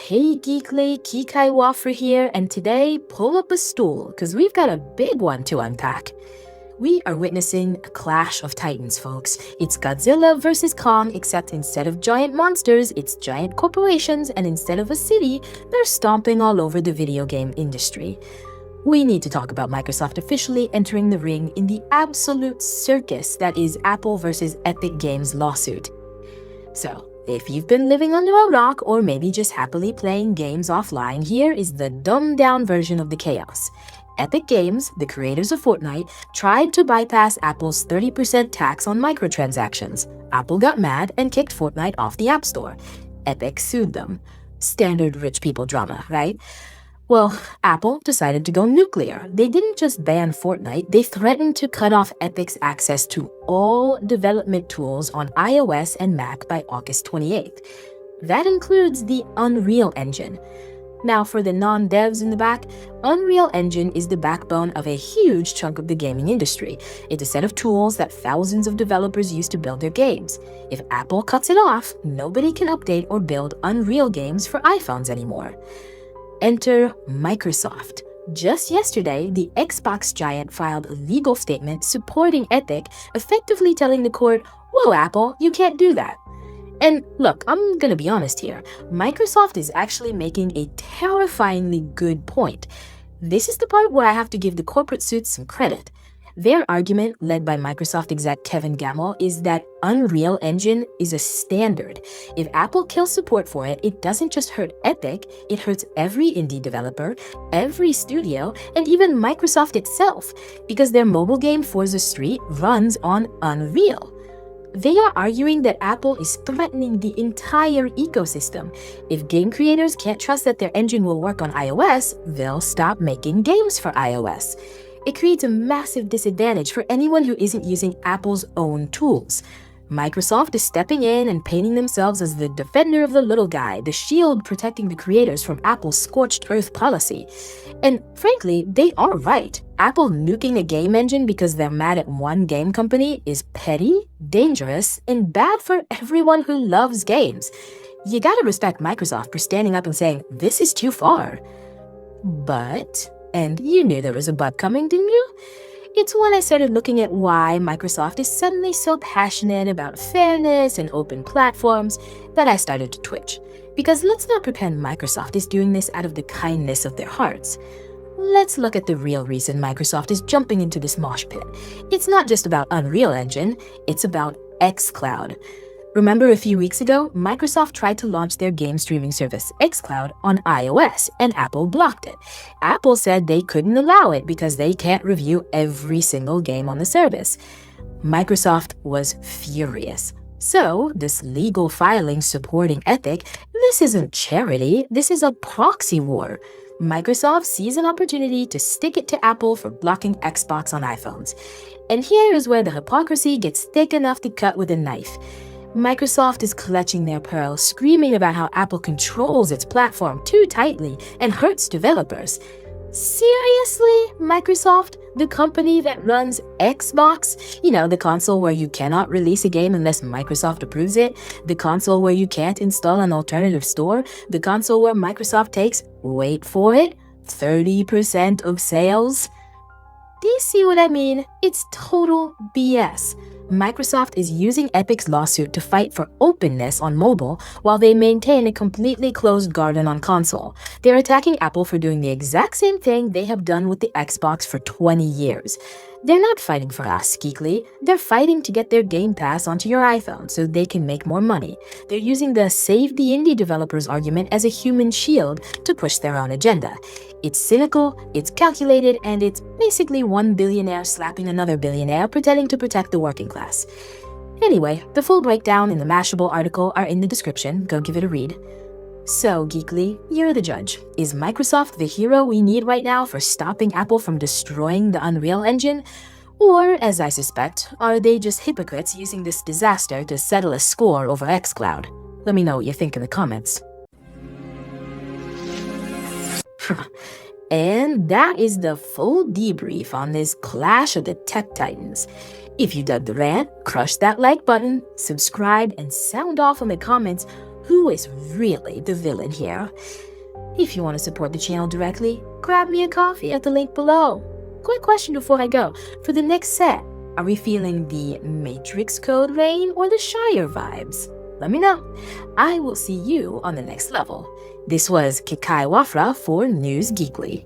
Hey Geekly, Kikai Wafra here, and today pull up a stool because we've got a big one to unpack. We are witnessing a clash of titans, folks. It's Godzilla versus Kong, except instead of giant monsters, it's giant corporations, and instead of a city, they're stomping all over the video game industry. We need to talk about Microsoft officially entering the ring in the absolute circus that is Apple versus Epic Games lawsuit. So, if you've been living under a rock or maybe just happily playing games offline, here is the dumbed-down version of the chaos. Epic Games, the creators of Fortnite, tried to bypass Apple's 30% tax on microtransactions. Apple got mad and kicked Fortnite off the App Store. Epic sued them. Standard rich people drama, right? Well, Apple decided to go nuclear. They didn't just ban Fortnite, they threatened to cut off Epic's access to all development tools on iOS and Mac by August 28th. That includes the Unreal Engine. Now, for the non-devs in the back, Unreal Engine is the backbone of a huge chunk of the gaming industry. It's a set of tools that thousands of developers use to build their games. If Apple cuts it off, nobody can update or build Unreal games for iPhones anymore. Enter Microsoft. Just yesterday, the Xbox giant filed a legal statement supporting Epic, effectively telling the court, "Whoa, Apple, you can't do that." And look, I'm gonna be honest here. Microsoft is actually making a terrifyingly good point. This is the part where I have to give the corporate suits some credit. Their argument, led by Microsoft exec Kevin Gamble, is that Unreal Engine is a standard. If Apple kills support for it, it doesn't just hurt Epic, it hurts every indie developer, every studio, and even Microsoft itself, because their mobile game Forza Street runs on Unreal. They are arguing that Apple is threatening the entire ecosystem. If game creators can't trust that their engine will work on iOS, they'll stop making games for iOS. It creates a massive disadvantage for anyone who isn't using Apple's own tools. Microsoft is stepping in and painting themselves as the defender of the little guy, the shield protecting the creators from Apple's scorched-earth policy. And frankly, they are right. Apple nuking a game engine because they're mad at one game company is petty, dangerous, and bad for everyone who loves games. You gotta respect Microsoft for standing up and saying, "This is too far." But, and you knew there was a but coming, didn't you? It's when I started looking at why Microsoft is suddenly so passionate about fairness and open platforms that I started to twitch. Because let's not pretend Microsoft is doing this out of the kindness of their hearts. Let's look at the real reason Microsoft is jumping into this mosh pit. It's not just about Unreal Engine, it's about xCloud. Remember a few weeks ago, Microsoft tried to launch their game streaming service, xCloud, on iOS, and Apple blocked it. Apple said they couldn't allow it because they can't review every single game on the service. Microsoft was furious. So, this legal filing supporting Epic, this isn't charity, this is a proxy war. Microsoft sees an opportunity to stick it to Apple for blocking Xbox on iPhones. And here is where the hypocrisy gets thick enough to cut with a knife. Microsoft is clutching their pearl, screaming about how Apple controls its platform too tightly and hurts developers. Seriously, Microsoft, the company that runs Xbox? You know, the console where you cannot release a game unless Microsoft approves it, the console where you can't install an alternative store, the console where Microsoft takes, wait for it, 30% of sales? Do you see what I mean? It's total BS. Microsoft is using Epic's lawsuit to fight for openness on mobile while they maintain a completely closed garden on console. They're attacking Apple for doing the exact same thing they have done with the Xbox for 20 years. They're not fighting for us, Geekly. They're fighting to get their Game Pass onto your iPhone so they can make more money. They're using the save the indie developers argument as a human shield to push their own agenda. It's cynical, it's calculated, and it's basically one billionaire slapping another billionaire pretending to protect the working class. Anyway, the full breakdown and the Mashable article are in the description. Go give it a read. So, Geekly, you're the judge. Is Microsoft the hero we need right now for stopping Apple from destroying the Unreal Engine? Or, as I suspect, are they just hypocrites using this disaster to settle a score over xCloud? Let me know what you think in the comments. And that is the full debrief on this clash of the tech titans. If you dug the rant, crush that like button, subscribe, and sound off in the comments Who is really the villain here? If you want to support the channel directly, grab me a coffee at the link below. Quick question before I go. For the next set, are we feeling the Matrix Code Vein or the Shire vibes? Let me know. I will see you on the next level. This was Kikai Wafra for NewsGeekly.